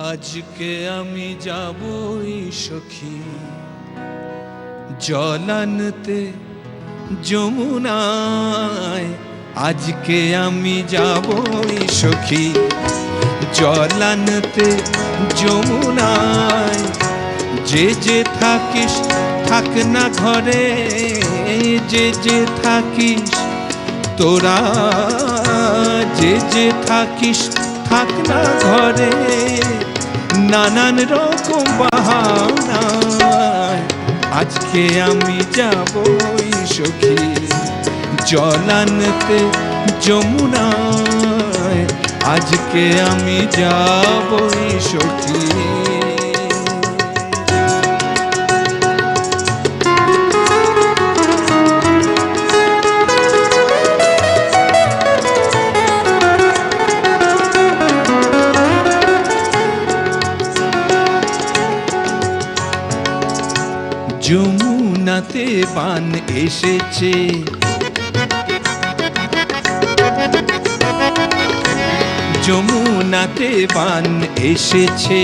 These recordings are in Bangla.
আজকে আমি যাবই সখী জল আনতে যমুনায়। আজকে আমি যাবই সখী জল আনতে যমুনায়। যে যে থাকিস থাক না ঘরে, যে যে থাকিস তোরা, যে যে থাকিস থাক না ঘরে। নানান রকম বাহানায় আজকে আমি যাবই সখী জল আনতে যমুনায়। আজকে আমি যাবই সখী। যমুনাতে বান এসেছে, যমুনাতে বান এসেছে।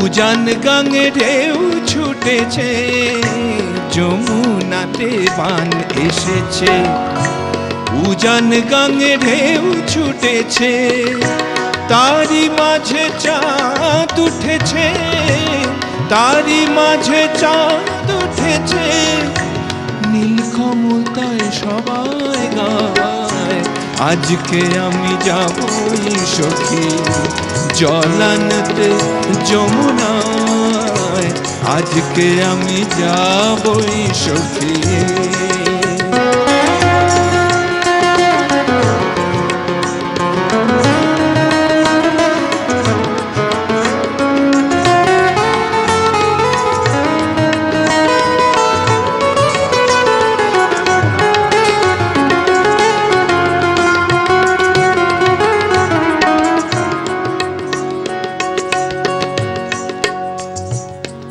উজান গাঙে ঢেউ ছুটেছে, যমুনাতে বান এসেছে। উজান গাঙে ঢেউ ছুটেছে, তারি মাঝে চাঁদ উঠেছে, তারি মাঝে চাঁদ উঠেছে। নীলকমলতায় সবাই গায় আজকে আমি যাবই সখী জল আনতে যমুনায়। আজকে আমি যাবই সখী।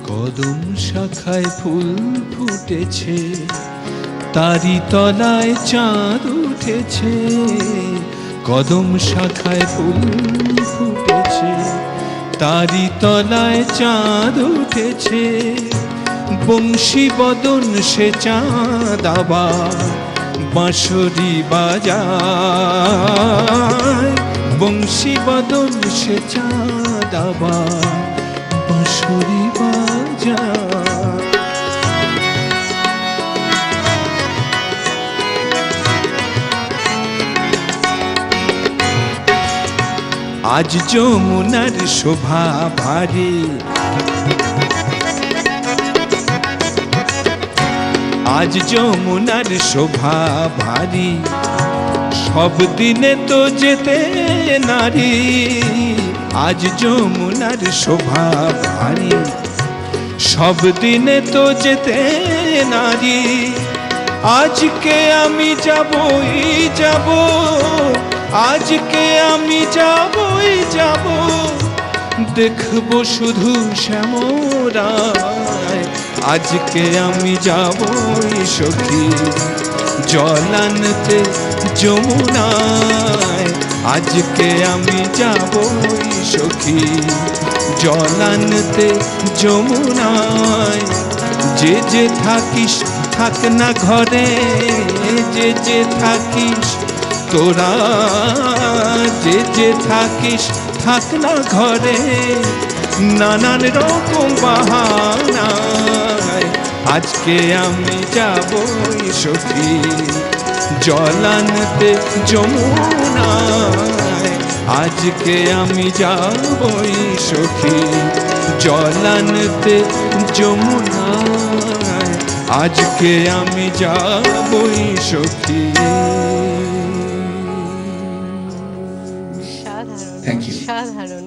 কদম শাখায় ফুল ফুটেছে, তারি তলায় চাঁদ উঠেছে। কদম শাখায় ফুল ফুটেছে, তারি তলায় চাঁদ উঠেছে। বংশী বদন সে চাঁদ আবার বাঁশরি বাজায়। বংশী বদন সে চাঁদ আবার বাঁশরি বাজায়। আজ যমুনার শোভা ভারী, আজ যমুনার শোভা ভারী। সব দিনে তো যেতে নারী, আজ যমুনার শোভা ভারী। সব দিনে তো যেতে নারী। আজকে আমি যাবই যাব, আজকে আমি যাবই যাব। দেখব শুধু শ্যামরায় আজকে আমি যাবই সখী জল আনতে যমুনায়। আজকে আমি যাবই সখী জল আনতে যমুনায়। যে যে থাকিস থাক না ঘরে, যে যে থাকিস তোরা, যে যে থাকিস থাক না ঘরে। নানান রকম বাহানায় আজকে আমি যাবই সখী জল আনতে যমুনায়। আজকে আমি যাবই সখী জল আনতে যমুনায়। আজকে আমি যাবই সখী। সাধারণ।